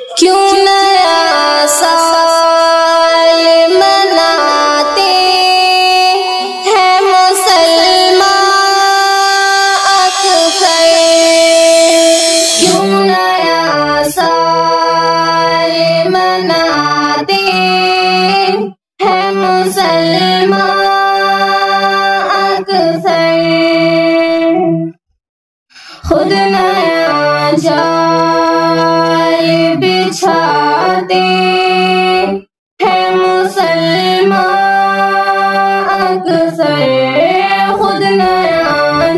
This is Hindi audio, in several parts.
क्यों नया साल मनाते हैं मुसलमान अक्सर। क्यों नया साल मनाते हैं मुसलमान अक्सर। खुद नया जाल बिछाते हैं मुसलमान अक्सर। खुद नया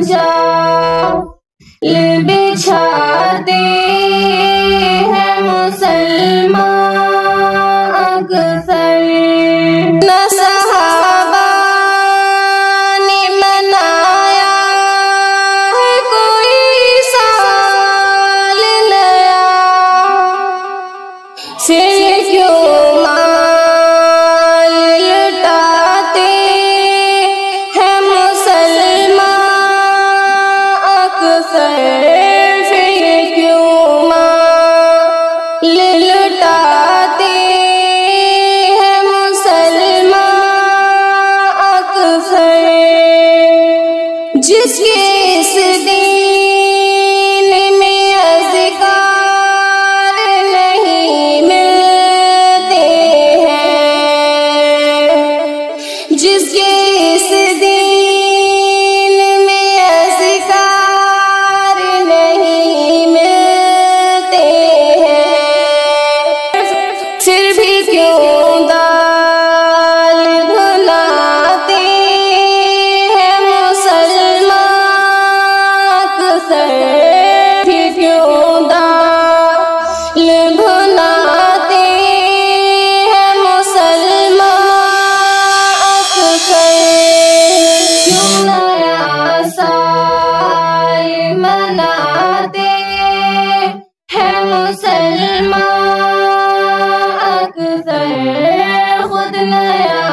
जाल बिछाते हैं मुसलमान अक्सर। न सहाबा ने मनाया है कोई साल नया, फिर क्यों माल लुटाते हैं मुसलमान अक्सर। फिर क्यों माल लुटाते हैं मुसलमान अक्सर। जिसके इस दीन में अज़कार नहीं मिलते हैं, जिसके इस दीन में अज़कार नहीं मिलते हैं, फिर भी क्यों दाल भुनाते हैं मुसलमान अक्सर। फिर क्यों दाल भुनाते हैं मुसलमान अक्सर। क्यों नया साल मनाते हैं मुसलमान अक्सर। खुद नया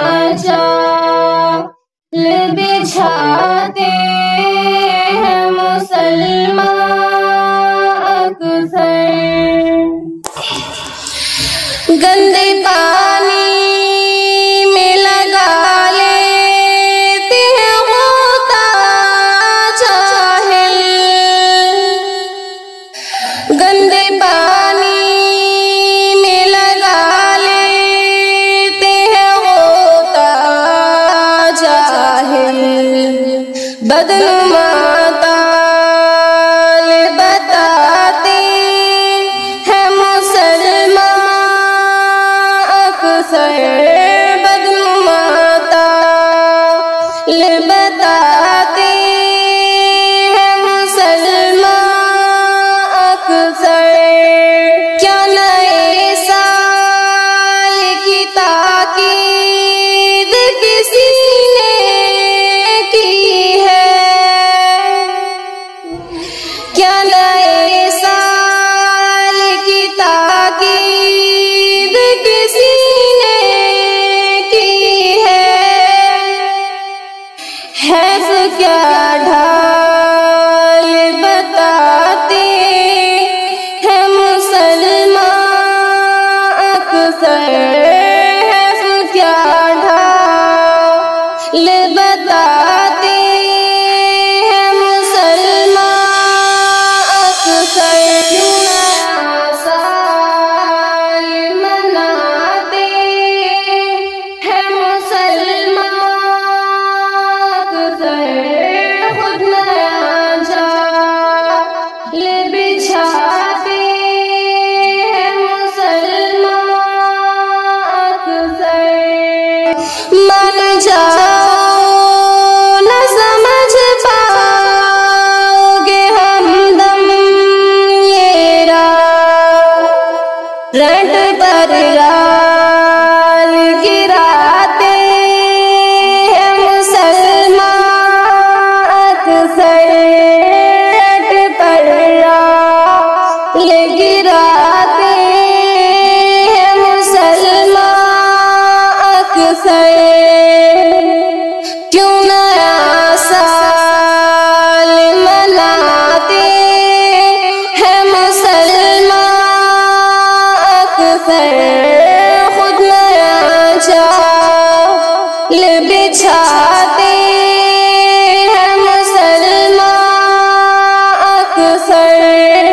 जाल बिछाते हैं मुसलमान अक्सर। गंदे पानी में लगा लेते हैं होता जाहिल। गंदे पानी में लगा लेते हैं होता जाहिल। बदनुमा ताल बताते हैं मुसलमान अक्सर। बदनुमा ताल बताते हैं मुसलमान अक्सर। क्या नए साल की ताकीद किसी ने की है? क्या नए साल की ताकीद किसी ने की है? तो क्या ढाल बताते हैं मुसलमान अक्सर। तो क्या ढाल बताते हैं मुसलमान अक्सर। क्यों नया साल मनाते हैं मुसलमान अक्सर। खुद नया जाल बिछाते हैं मुसलमान अक्सर। मन जाओ न समझ पाओगे हमदम ये रट पर लाल गिराते हैं मुसलमान अक्सर। रट पर लाल गिराते हैं मुसलमान अक्सर। क्यों नया साल मनाते हैं मुसलमान अक्सर खुद नया चाल बिछाते हैं मुसलमान अक्सर।